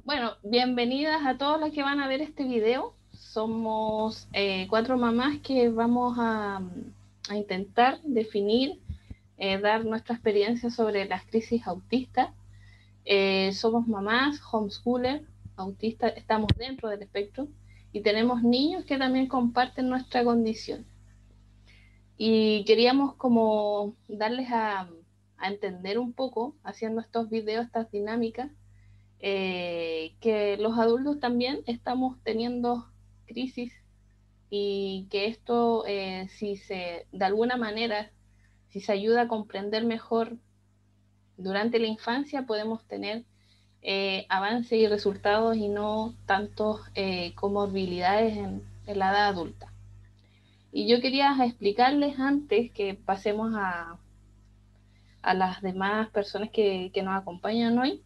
Bueno, bienvenidas a todos los que van a ver este video. Somos cuatro mamás que vamos a intentar definir, dar nuestra experiencia sobre las crisis autistas. Somos mamás, homeschooler, autistas, estamos dentro del espectro y tenemos niños que también comparten nuestra condición. Y queríamos como darles a entender un poco, haciendo estos videos, estas dinámicas, que los adultos también estamos teniendo crisis y que esto, si se, de alguna manera, si se ayuda a comprender mejor durante la infancia, podemos tener avances y resultados y no tantos comorbilidades en la edad adulta. Y yo quería explicarles antes que pasemos a las demás personas que nos acompañan hoy.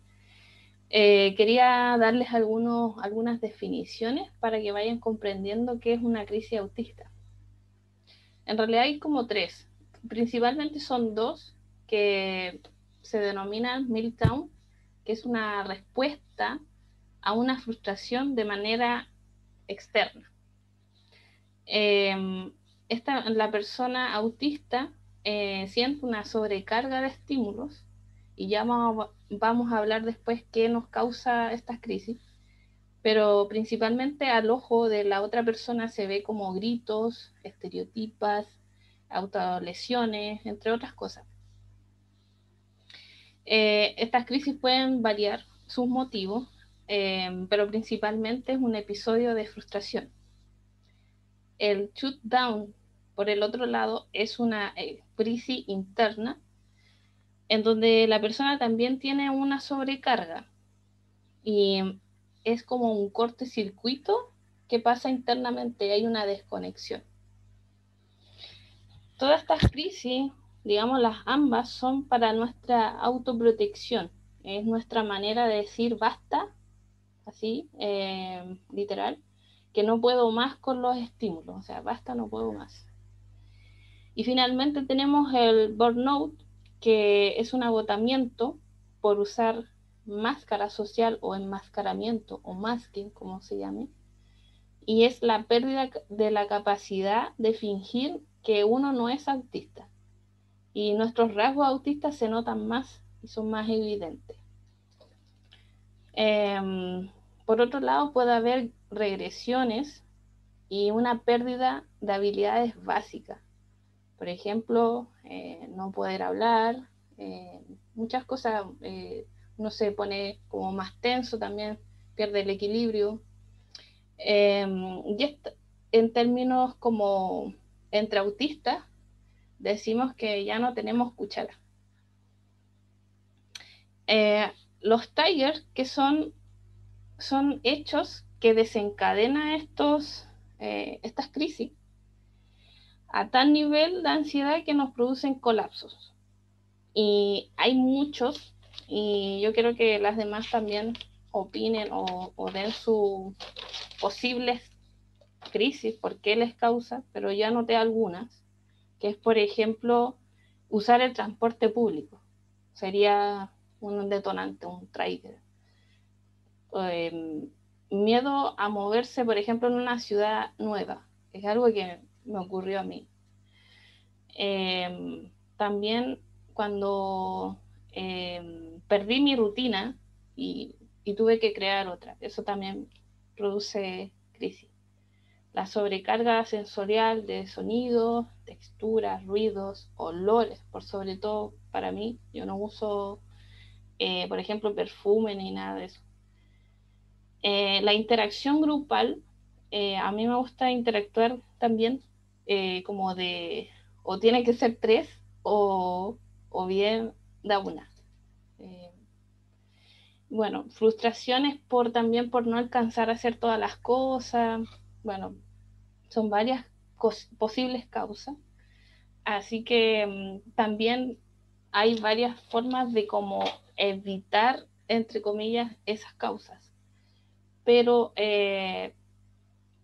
Quería darles algunas definiciones para que vayan comprendiendo qué es una crisis autista. En realidad hay como tres. Principalmente son dos que se denominan meltdown, que es una respuesta a una frustración de manera externa. La persona autista siente una sobrecarga de estímulos y ya vamos a hablar después qué nos causa estas crisis, pero principalmente al ojo de la otra persona se ve como gritos, estereotipas, autolesiones, entre otras cosas. Estas crisis pueden variar sus motivos, pero principalmente es un episodio de frustración. El shutdown, por el otro lado, es una crisis interna en donde la persona también tiene una sobrecarga y es como un cortocircuito que pasa internamente, hay una desconexión. Todas estas crisis, digamos las ambas, son para nuestra autoprotección, es nuestra manera de decir basta, así, literal, que no puedo más con los estímulos, o sea, basta, no puedo más. Y finalmente tenemos el burnout, que es un agotamiento por usar máscara social o enmascaramiento o masking, como se llame, y es la pérdida de la capacidad de fingir que uno no es autista. Y nuestros rasgos autistas se notan más y son más evidentes. Por otro lado, puede haber regresiones y una pérdida de habilidades básicas. Por ejemplo, no poder hablar, muchas cosas, uno se pone como más tenso también, pierde el equilibrio. Y en términos como entre autistas, decimos que ya no tenemos cuchara. Los triggers, que son hechos que desencadenan estas crisis a tal nivel de ansiedad que nos producen colapsos. Y hay muchos, y yo quiero que las demás también opinen o den sus posibles crisis, por qué les causa, pero ya noté algunas, que es, por ejemplo, usar el transporte público. Sería un detonante, un trigger. Eh, Miedo a moverse, por ejemplo, en una ciudad nueva. Es algo que me ocurrió a mí. También cuando perdí mi rutina y tuve que crear otra. Eso también produce crisis. La sobrecarga sensorial de sonidos, texturas, ruidos, olores, por sobre todo para mí. Yo no uso, por ejemplo, perfume ni nada de eso. La interacción grupal, a mí me gusta interactuar también como de, o tiene que ser tres o bien da una. Eh, bueno, frustraciones también por no alcanzar a hacer todas las cosas. Bueno, son varias posibles causas. Así que también hay varias formas de cómo evitar, entre comillas, esas causas. Pero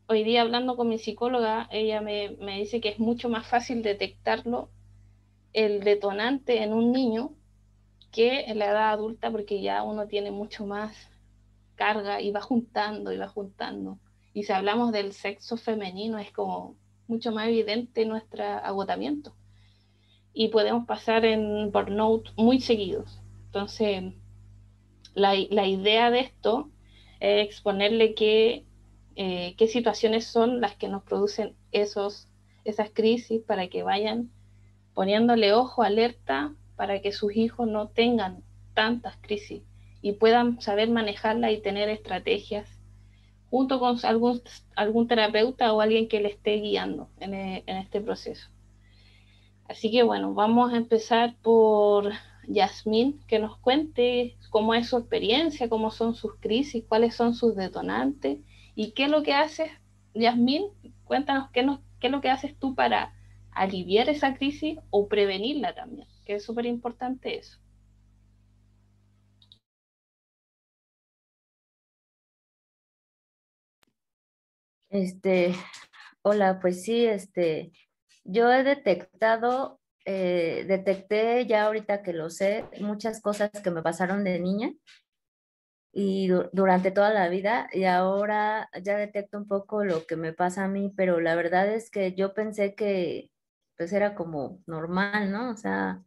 hoy día hablando con mi psicóloga, ella me dice que es mucho más fácil detectarlo, el detonante en un niño, que en la edad adulta, porque ya uno tiene mucho más carga y va juntando y va juntando. Y si hablamos del sexo femenino, es como mucho más evidente nuestro agotamiento. Y podemos pasar en burnout muy seguidos. Entonces, la idea de esto es exponerle qué situaciones son las que nos producen esas crisis para que vayan poniéndole ojo, alerta, para que sus hijos no tengan tantas crisis y puedan saber manejarla y tener estrategias junto con algún terapeuta o alguien que le esté guiando en este proceso. Así que bueno, vamos a empezar por Yasmín, que nos cuente cómo es su experiencia, cómo son sus crisis, cuáles son sus detonantes y qué es lo que haces, Yasmín, cuéntanos qué es lo que haces tú para aliviar esa crisis o prevenirla también, que es súper importante eso. Este, Hola, pues sí, yo he detecté ya ahorita que lo sé, muchas cosas que me pasaron de niña y durante toda la vida, y ahora ya detecto un poco lo que me pasa a mí, pero la verdad es que yo pensé que pues era como normal, ¿no? O sea,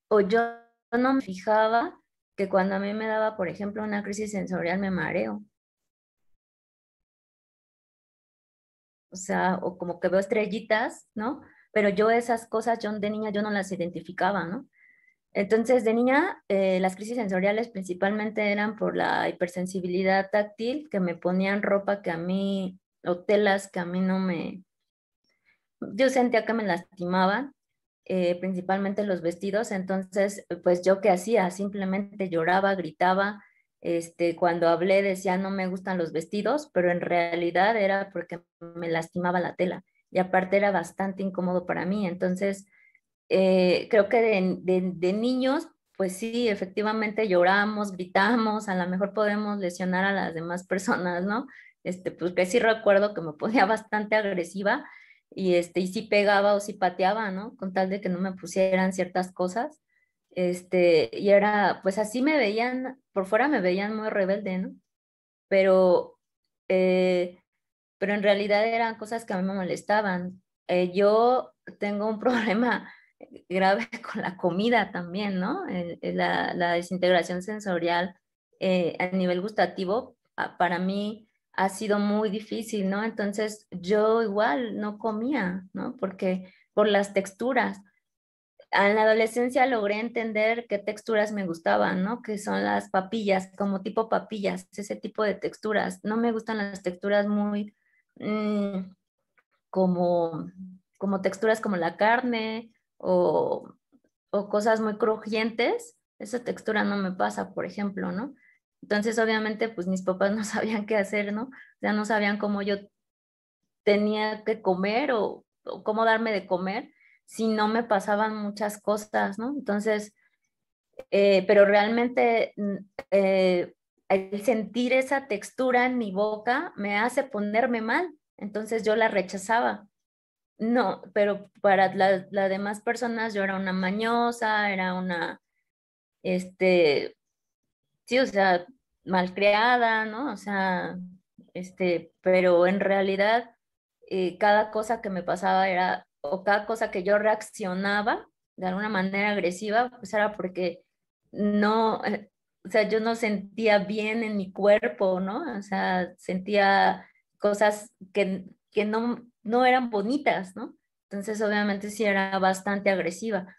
o yo no me fijaba que cuando a mí me daba, por ejemplo, una crisis sensorial me mareo. O sea, o como que veo estrellitas, ¿no? Pero yo esas cosas, yo de niña yo no las identificaba, ¿no? Entonces, de niña, las crisis sensoriales principalmente eran por la hipersensibilidad táctil, que me ponían ropa que a mí, o telas que a mí no me, yo sentía que me lastimaban, principalmente los vestidos. Entonces, pues yo qué hacía, simplemente lloraba, gritaba, cuando hablé decía no me gustan los vestidos, pero en realidad era porque me lastimaba la tela y aparte era bastante incómodo para mí. Entonces, creo que de niños, pues sí, efectivamente lloramos, gritamos, a lo mejor podemos lesionar a las demás personas, ¿no? Pues que sí recuerdo que me ponía bastante agresiva y sí pegaba o sí pateaba, ¿no? Con tal de que no me pusieran ciertas cosas. Y era, pues así me veían, por fuera me veían muy rebelde, ¿no? Pero, eh, pero en realidad eran cosas que a mí me molestaban. Yo tengo un problema grave con la comida también, ¿no? La desintegración sensorial a nivel gustativo para mí ha sido muy difícil, ¿no? Entonces yo igual no comía, ¿no? Porque por las texturas. En la adolescencia logré entender qué texturas me gustaban, ¿no? Que son las papillas, como tipo papillas, ese tipo de texturas. No me gustan las texturas muy mm, como, como texturas como la carne o cosas muy crujientes. Esa textura no me pasa, por ejemplo, ¿no? Entonces, obviamente, pues mis papás no sabían qué hacer, ¿no? O sea, no sabían cómo yo tenía que comer o cómo darme de comer si no me pasaban muchas cosas, ¿no? Entonces, pero realmente el sentir esa textura en mi boca me hace ponerme mal, entonces yo la rechazaba. No, pero para las demás personas yo era una mañosa, era una, sí, o sea, malcriada, ¿no? O sea, pero en realidad cada cosa que me pasaba era, o cada cosa que yo reaccionaba de alguna manera agresiva, pues era porque no, o sea, yo no sentía bien en mi cuerpo, ¿no? O sea, sentía cosas que no eran bonitas, ¿no? Entonces, obviamente sí era bastante agresiva.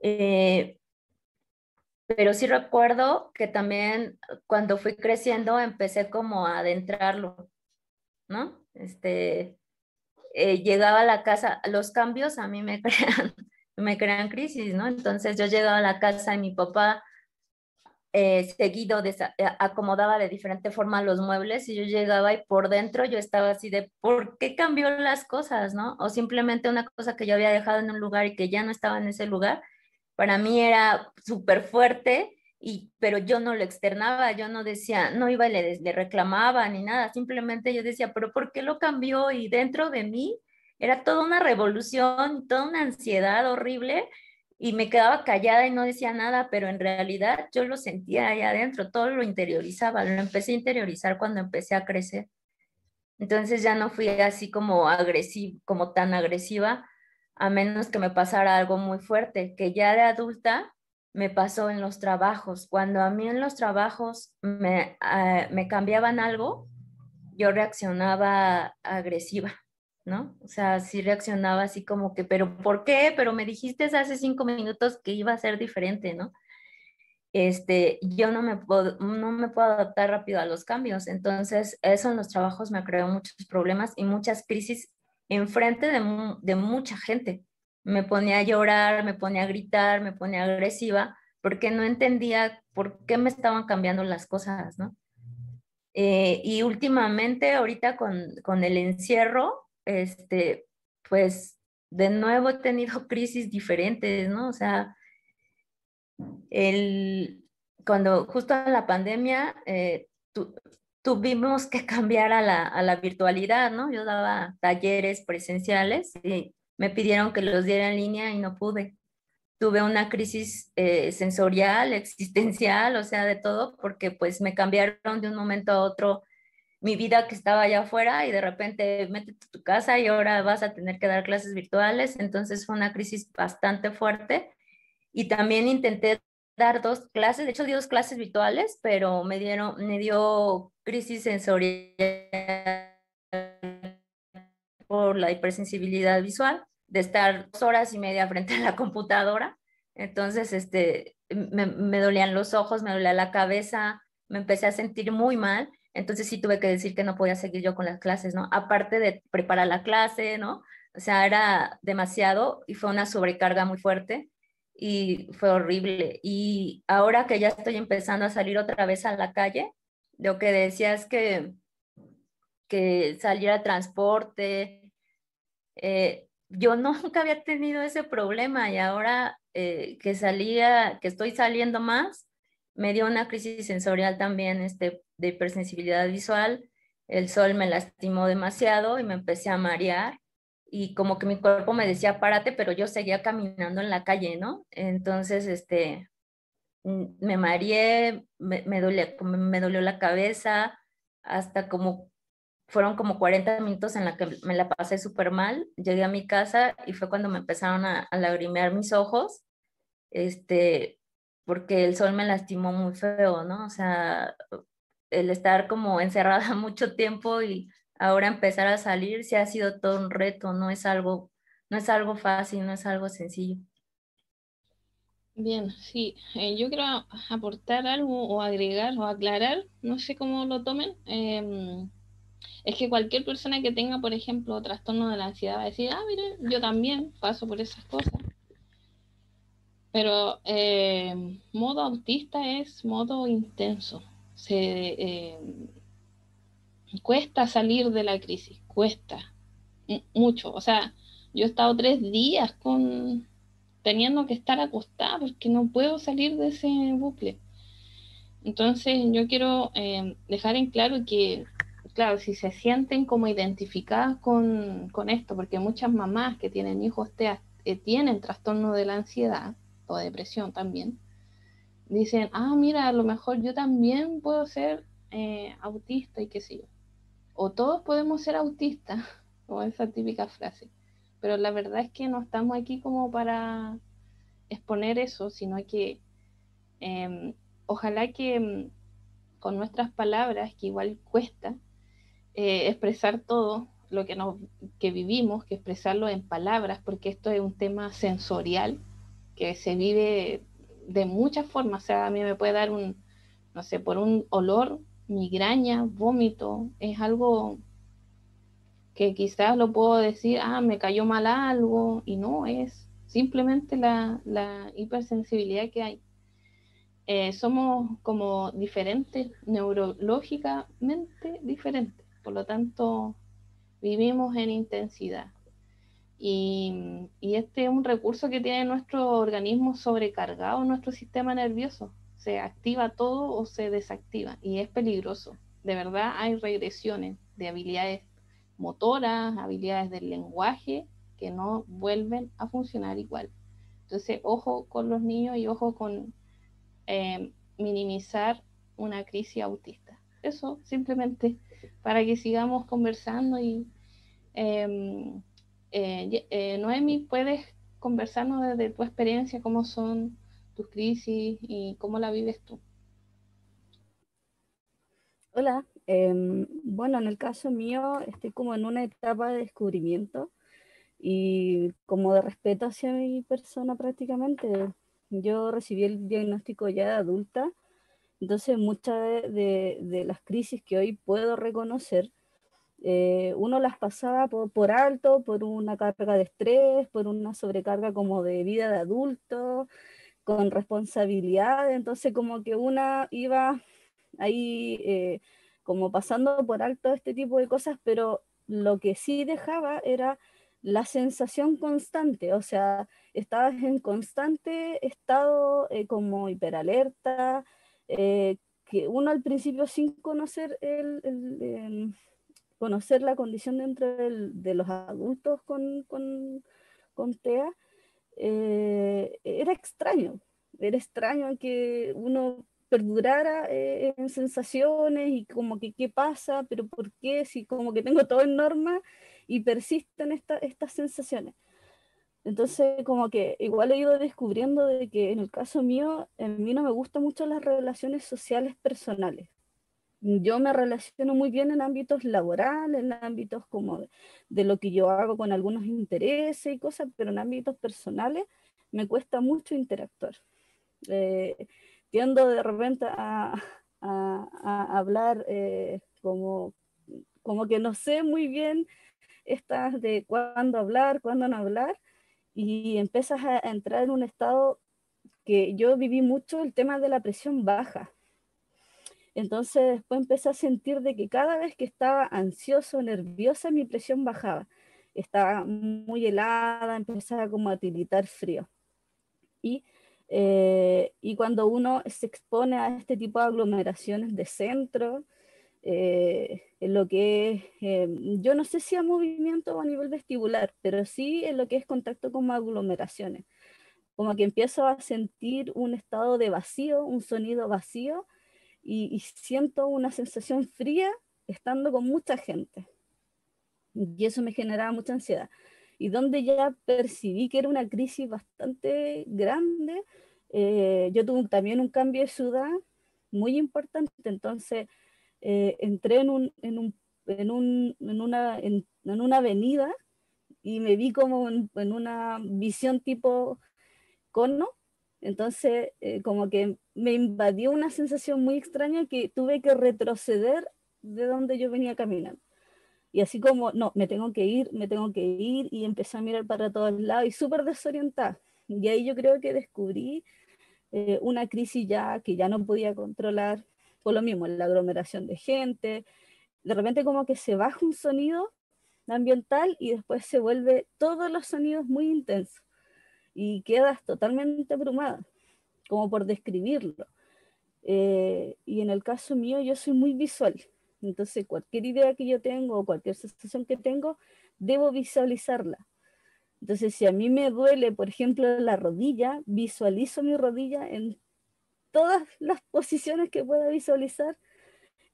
Eh, pero sí recuerdo que también cuando fui creciendo empecé como a adentrarlo, ¿no? Llegaba a la casa, los cambios a mí me me crean crisis, ¿no? Entonces yo llegaba a la casa y mi papá seguido acomodaba de diferente forma los muebles y yo llegaba y por dentro yo estaba así de, ¿por qué cambió las cosas, no? O simplemente una cosa que yo había dejado en un lugar y que ya no estaba en ese lugar, para mí era súper fuerte, pero yo no lo externaba, yo no decía, no iba y le reclamaba ni nada, simplemente yo decía, pero ¿por qué lo cambió? Y dentro de mí era toda una revolución, toda una ansiedad horrible y me quedaba callada y no decía nada, pero en realidad yo lo sentía allá adentro, todo lo interiorizaba, lo empecé a interiorizar cuando empecé a crecer. Entonces ya no fui así como agresiva, como tan agresiva, a menos que me pasara algo muy fuerte, que ya de adulta me pasó en los trabajos. Cuando a mí en los trabajos me cambiaban algo, yo reaccionaba agresiva, ¿no? O sea, sí reaccionaba así como que, pero ¿por qué? Pero me dijiste hace 5 minutos que iba a ser diferente, ¿no? Yo no me puedo adaptar rápido a los cambios. Entonces, eso en los trabajos me creó muchos problemas y muchas crisis enfrente de mucha gente. Me ponía a llorar, me ponía a gritar, me ponía agresiva, porque no entendía por qué me estaban cambiando las cosas, ¿no? Y últimamente, ahorita con el encierro, pues de nuevo he tenido crisis diferentes, ¿no? O sea, el, cuando justo en la pandemia tuvimos que cambiar a la virtualidad, ¿no? Yo daba talleres presenciales y me pidieron que los diera en línea y no pude. Tuve una crisis sensorial, existencial, o sea, de todo, porque pues me cambiaron de un momento a otro mi vida que estaba allá afuera y de repente métete a tu casa y ahora vas a tener que dar clases virtuales. Entonces fue una crisis bastante fuerte y también intenté dar 2 clases, de hecho di 2 clases virtuales, pero me dio crisis sensorial por la hipersensibilidad visual, de estar 2 horas y media frente a la computadora. Entonces, me dolían los ojos, me dolía la cabeza, me empecé a sentir muy mal. Entonces sí tuve que decir que no podía seguir yo con las clases, ¿no? Aparte de preparar la clase, ¿no? O sea, era demasiado y fue una sobrecarga muy fuerte y fue horrible. Y ahora que ya estoy empezando a salir otra vez a la calle, lo que decía es que salir a transporte, yo nunca había tenido ese problema y ahora que estoy saliendo más, me dio una crisis sensorial también de hipersensibilidad visual. El sol me lastimó demasiado y me empecé a marear y como que mi cuerpo me decía párate, pero yo seguía caminando en la calle, ¿no? Entonces, me mareé, me dolió la cabeza, hasta como fueron como 40 minutos en la que me la pasé súper mal. Llegué a mi casa y fue cuando me empezaron a lagrimear mis ojos, este, porque el sol me lastimó muy feo, ¿no? O sea, el estar como encerrada mucho tiempo y ahora empezar a salir sí ha sido todo un reto, no es algo fácil, no es algo sencillo. Bien, sí, yo quiero aportar algo o agregar o aclarar, no sé cómo lo tomen. Es que cualquier persona que tenga, por ejemplo, trastorno de la ansiedad va a decir, ah, mire, yo también paso por esas cosas. Pero modo autista es modo intenso. Cuesta salir de la crisis, cuesta mucho. O sea, yo he estado 3 días teniendo que estar acostada porque no puedo salir de ese bucle. Entonces yo quiero dejar en claro que, claro, si se sienten como identificadas con esto, porque muchas mamás que tienen hijos tienen trastorno de la ansiedad o depresión también, dicen, ah, mira, a lo mejor yo también puedo ser autista y qué sé yo. O todos podemos ser autistas, o esa típica frase. Pero la verdad es que no estamos aquí como para exponer eso, sino que eh, ojalá que con nuestras palabras, que igual cuesta expresar todo lo que vivimos, que expresarlo en palabras, porque esto es un tema sensorial que se vive de muchas formas. O sea, a mí me puede dar no sé, por un olor, migraña, vómito, es algo que quizás lo puedo decir, ah, me cayó mal algo, y no, es simplemente la hipersensibilidad que hay. Somos como diferentes, neurológicamente diferentes, por lo tanto vivimos en intensidad. Y este es un recurso que tiene nuestro organismo sobrecargado, nuestro sistema nervioso. Se activa todo o se desactiva y es peligroso. De verdad hay regresiones de habilidades motoras, habilidades del lenguaje que no vuelven a funcionar igual. Entonces, ojo con los niños y ojo con minimizar una crisis autista. Eso, simplemente, para que sigamos conversando y Noemi, ¿puedes conversarnos desde tu experiencia, cómo son tus crisis y cómo la vives tú? Hola, bueno, en el caso mío estoy como en una etapa de descubrimiento y como de respeto hacia mi persona prácticamente. Yo recibí el diagnóstico ya de adulta, entonces muchas de las crisis que hoy puedo reconocer, uno las pasaba por alto, por una carga de estrés, por una sobrecarga como de vida de adulto, con responsabilidad, entonces como que una iba ahí como pasando por alto este tipo de cosas, pero lo que sí dejaba era la sensación constante, o sea, estabas en constante estado como hiperalerta, que uno al principio sin conocer conocer la condición dentro de los adultos con TEA, era extraño que uno perdurara en sensaciones y como que qué pasa, pero por qué, si como que tengo todo en norma y persisten estas sensaciones. Entonces como que igual he ido descubriendo de que en el caso mío, a mí no me gustan mucho las relaciones sociales personales. Yo me relaciono muy bien en ámbitos laborales, en ámbitos como de lo que yo hago con algunos intereses y cosas, pero en ámbitos personales me cuesta mucho interactuar. Eh, Tiendo de repente a hablar como que no sé muy bien estas de cuándo hablar, cuándo no hablar, y empiezas a entrar en un estado que yo viví mucho el tema de la presión baja. Entonces después empecé a sentir de que cada vez que estaba ansioso, nerviosa, mi presión bajaba. Estaba muy helada, empezaba como a tiritar frío. Y, y cuando uno se expone a este tipo de aglomeraciones de centro, en lo que es, yo no sé si a movimiento o a nivel vestibular, pero sí en lo que es contacto con aglomeraciones. Como que empiezo a sentir un estado de vacío, un sonido vacío, y siento una sensación fría estando con mucha gente. Y eso me generaba mucha ansiedad. Y donde ya percibí que era una crisis bastante grande, yo tuve también un cambio de ciudad muy importante, entonces entré en una avenida y me vi como en una visión tipo cono, entonces como que me invadió una sensación muy extraña que tuve que retroceder de donde yo venía caminando. Y así como, no, me tengo que ir, y empecé a mirar para todos lados y súper desorientada. Y ahí yo creo que descubrí una crisis ya que ya no podía controlar, por lo mismo, la aglomeración de gente. De repente como que se baja un sonido ambiental y después se vuelve todos los sonidos muy intensos y quedas totalmente abrumada, como por describirlo. Y en el caso mío yo soy muy visual, entonces cualquier idea que yo tengo o cualquier sensación que tengo, debo visualizarla. Entonces si a mí me duele, por ejemplo, la rodilla, visualizo mi rodilla en todas las posiciones que pueda visualizar,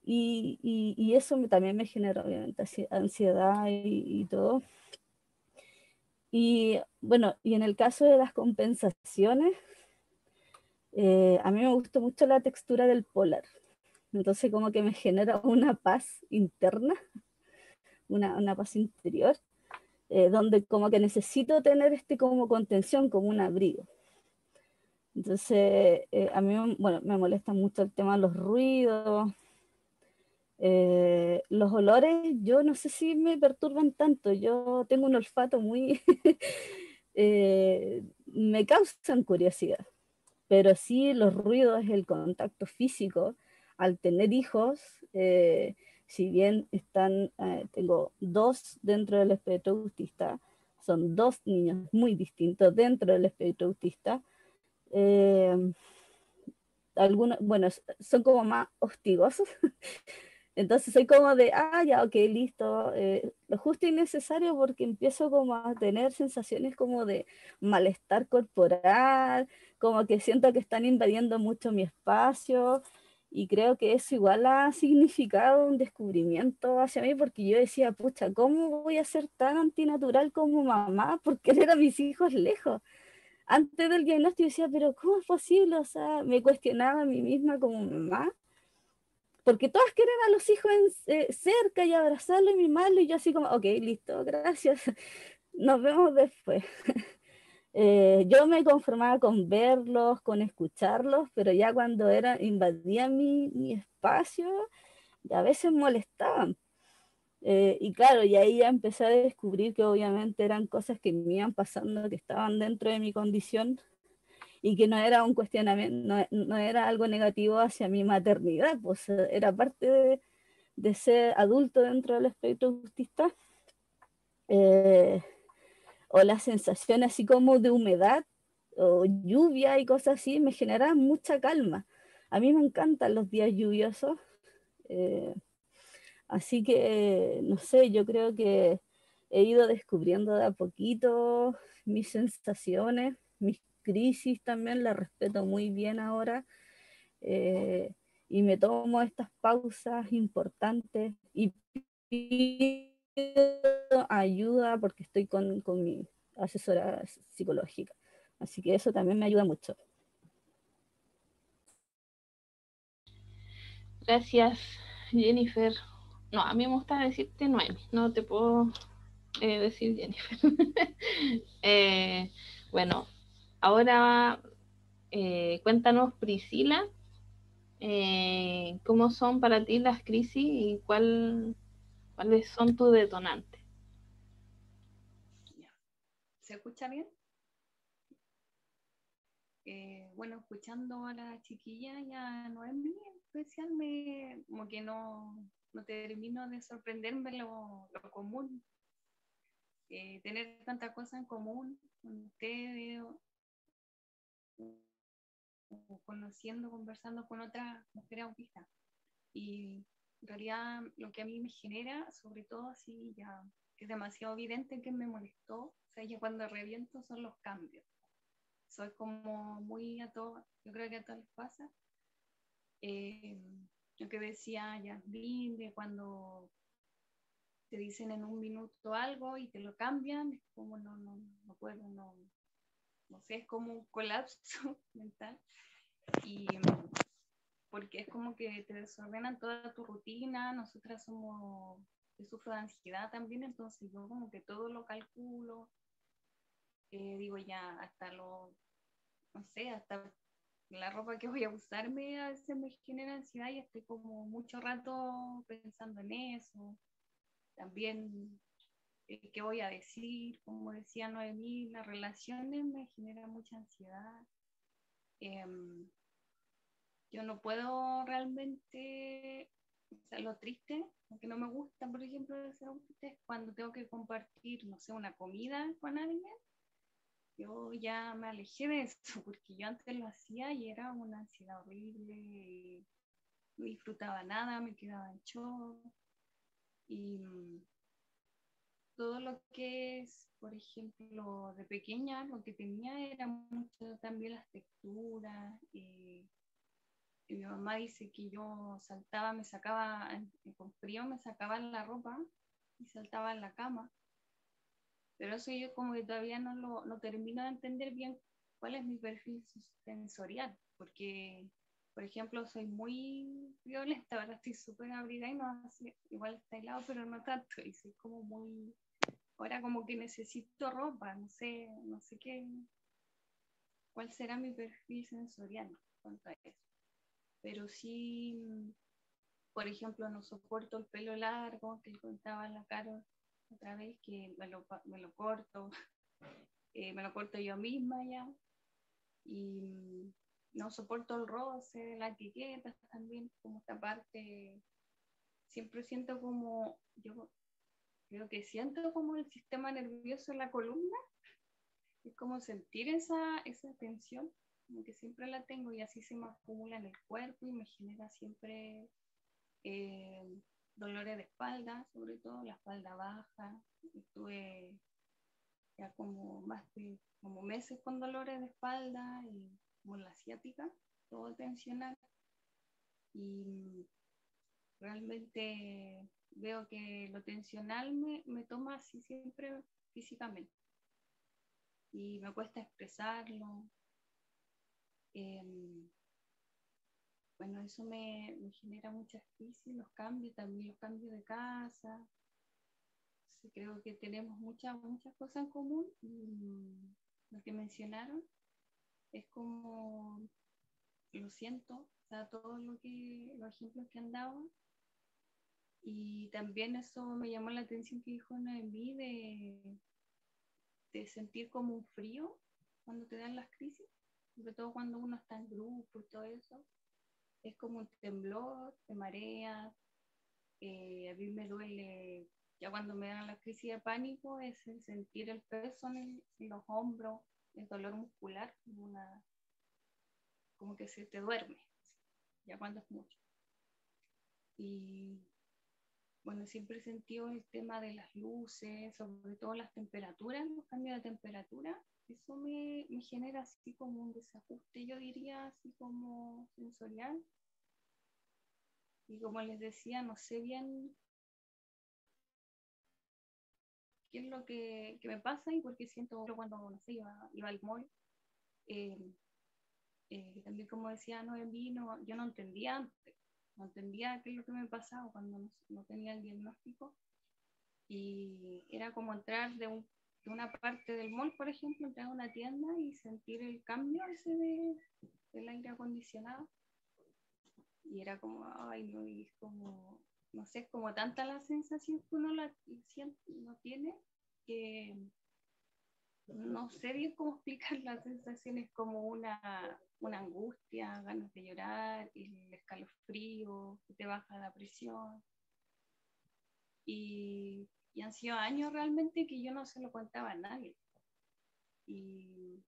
y eso también me genera obviamente ansiedad y todo. Y bueno, y en el caso de las compensaciones, a mí me gusta mucho la textura del polar, entonces como que me genera una paz interna, una paz interior, donde como que necesito tener este como contención, como un abrigo. Entonces a mí, bueno, me molesta mucho el tema de los ruidos, los olores, yo no sé si me perturban tanto, yo tengo un olfato muy... me causan curiosidad, pero sí los ruidos, el contacto físico. Al tener hijos, si bien tengo dos dentro del espectro autista, son dos niños muy distintos dentro del espectro autista. Algunos, bueno, son como más hostigosos, Entonces soy como de, ya, ok, listo, lo justo y necesario porque empiezo como a tener sensaciones como de malestar corporal, como que siento que están invadiendo mucho mi espacio y creo que eso igual ha significado un descubrimiento hacia mí porque yo decía, pucha, ¿cómo voy a ser tan antinatural como mamá por querer a mis hijos lejos? Antes del diagnóstico decía, pero ¿cómo es posible? O sea, me cuestionaba a mí misma como mamá porque todas quieren a los hijos cerca y abrazarlo y mimarlo, y yo así como, ok, listo, gracias, nos vemos después. Yo me conformaba con verlos, con escucharlos, pero ya cuando invadían mi espacio, a veces molestaban. Y claro, y ahí ya empecé a descubrir que obviamente eran cosas que me iban pasando, que estaban dentro de mi condición y que no era un cuestionamiento, no era algo negativo hacia mi maternidad, pues era parte de ser adulto dentro del espectro autista, eh, o la sensación así como de humedad o lluvia y cosas así, me generaban mucha calma. A mí me encantan los días lluviosos, eh, así que, no sé, yo creo que he ido descubriendo de a poquito mis sensaciones, mis crisis también, las respeto muy bien ahora. eh, y me tomo estas pausas importantes y pido ayuda porque estoy con mi asesora psicológica. Así que eso también me ayuda mucho. Gracias, Jennifer. No, a mí me gusta decirte Noemi, no te puedo decir Jennifer. Bueno, ahora cuéntanos, Priscila, cómo son para ti las crisis y cuáles son tus detonantes. Ya. ¿Se escucha bien? Bueno, escuchando a la chiquilla y a Noemi en especial, como que no termino de sorprenderme lo común. Tener tanta cosa en común con ustedes, o conociendo, conversando con otras mujeres autistas. Y en realidad lo que a mí me genera, sobre todo así ya, que es demasiado evidente que me molestó, o sea, ya cuando reviento son los cambios. Soy como muy a todo, yo creo que a todos les pasa. Eh, lo que decía Yasmin, de cuando te dicen en un minuto algo y te lo cambian, es como no puedo, no sé, es como un colapso mental. Y porque es como que te desordenan toda tu rutina. Nosotras somos, yo sufro de ansiedad también, entonces yo como que todo lo calculo, digo ya hasta no sé, hasta la ropa que voy a usarme a veces me genera ansiedad y estoy como mucho rato pensando en eso. También qué voy a decir, como decía Noemí, las relaciones me generan mucha ansiedad. Yo no puedo realmente, o sea, lo triste, lo que no me gusta, por ejemplo, de ser autista es cuando tengo que compartir, no sé, una comida con alguien. Yo ya me alejé de eso, porque yo antes lo hacía y era una ansiedad horrible, no disfrutaba nada, me quedaba en shock. Y todo lo que es, por ejemplo, de pequeña, lo que tenía era mucho también las texturas. Y mi mamá dice que yo saltaba, me sacaba, con frío me sacaba la ropa y saltaba en la cama. Pero eso yo como que todavía no termino de entender bien cuál es mi perfil sensorial, porque, por ejemplo, soy muy violenta, ahora estoy súper abrigada y no hace, igual está helado, pero no tanto, y soy como muy, ahora como que necesito ropa, no sé qué, cuál será mi perfil sensorial en cuanto a eso. Pero sí, por ejemplo, no soporto el pelo largo, que contaba la Caro otra vez, que me lo corto, me lo corto yo misma ya, y no soporto el roce, las etiquetas también, como esta parte, siempre siento como, yo creo que siento como el sistema nervioso en la columna, es como sentir esa tensión, como que siempre la tengo y así se me acumula en el cuerpo y me genera siempre dolores de espalda, sobre todo la espalda baja. Estuve ya como como meses con dolores de espalda y como la ciática, todo tensional. Y realmente veo que lo tensional me toma así siempre físicamente y me cuesta expresarlo. Bueno, eso me genera muchas crisis, los cambios, también los cambios de casa. Sí, creo que tenemos muchas cosas en común y lo que mencionaron es como lo siento, o sea, todos los ejemplos que han dado. Y también eso me llamó la atención que dijo Noemí de sentir como un frío cuando te dan las crisis, sobre todo cuando uno está en grupo y todo eso. Es como un temblor, te marea. A mí me duele, ya cuando me dan la crisis de pánico, es el sentir el peso en los hombros, el dolor muscular, como que se te duerme, ya cuando es mucho. Y bueno, siempre he sentido el tema de las luces, sobre todo las temperaturas, los cambios de temperatura. Eso me genera así como un desajuste, yo diría, así como sensorial. Y como les decía, no sé bien qué es lo que me pasa y por qué siento cuando, no sé, iba al mall. Eh, También como decía Noemí, yo no entendía antes, no entendía qué es lo que me pasaba cuando no tenía el diagnóstico. Y era como entrar de una parte del mall, por ejemplo, entrar a una tienda y sentir el cambio ese del aire acondicionado. Y era como, ay, no, y es como, no sé, es como tanta la sensación que uno no tiene, que no sé bien cómo explicar las sensaciones, como una angustia, ganas de llorar, el escalofrío, que te baja la presión. Y han sido años realmente que yo no se lo contaba a nadie. Y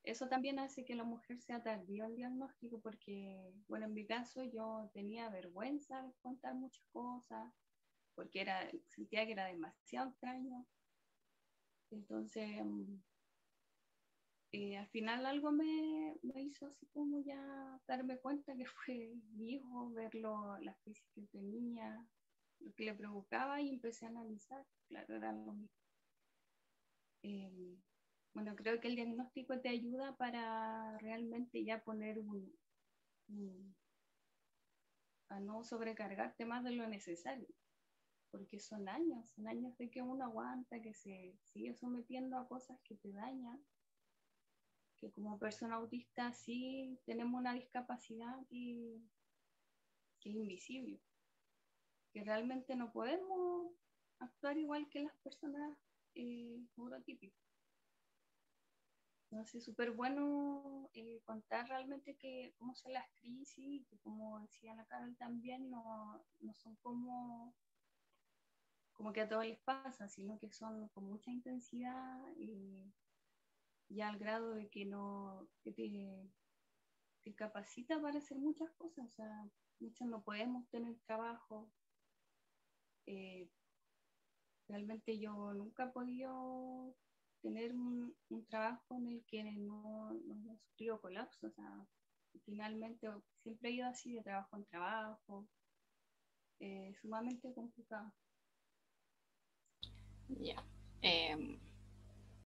eso también hace que la mujer sea tardía el diagnóstico, porque, bueno, en mi caso yo tenía vergüenza de contar muchas cosas, porque sentía que era demasiado extraño. Entonces, al final algo me hizo así como ya darme cuenta que fue mi hijo, verlo, las crisis que tenía, lo que le provocaba, y empecé a analizar. Claro, era lo mismo. Bueno, creo que el diagnóstico te ayuda para realmente ya poner a no sobrecargarte más de lo necesario, porque son años de que uno aguanta, que se sigue sometiendo a cosas que te dañan, que como persona autista sí tenemos una discapacidad que es invisible, que realmente no podemos actuar igual que las personas neurotípicas. Entonces, súper bueno contar realmente cómo son las crisis, que como decía la Carol también, no son como que a todos les pasa, sino que son con mucha intensidad, ya al grado de que te capacita para hacer muchas cosas. O sea, muchos no podemos tener trabajo. Eh, Realmente yo nunca he podido tener un trabajo en el que no he sufrido colapso. O sea, finalmente siempre he ido así de trabajo en trabajo, sumamente complicado. Ya.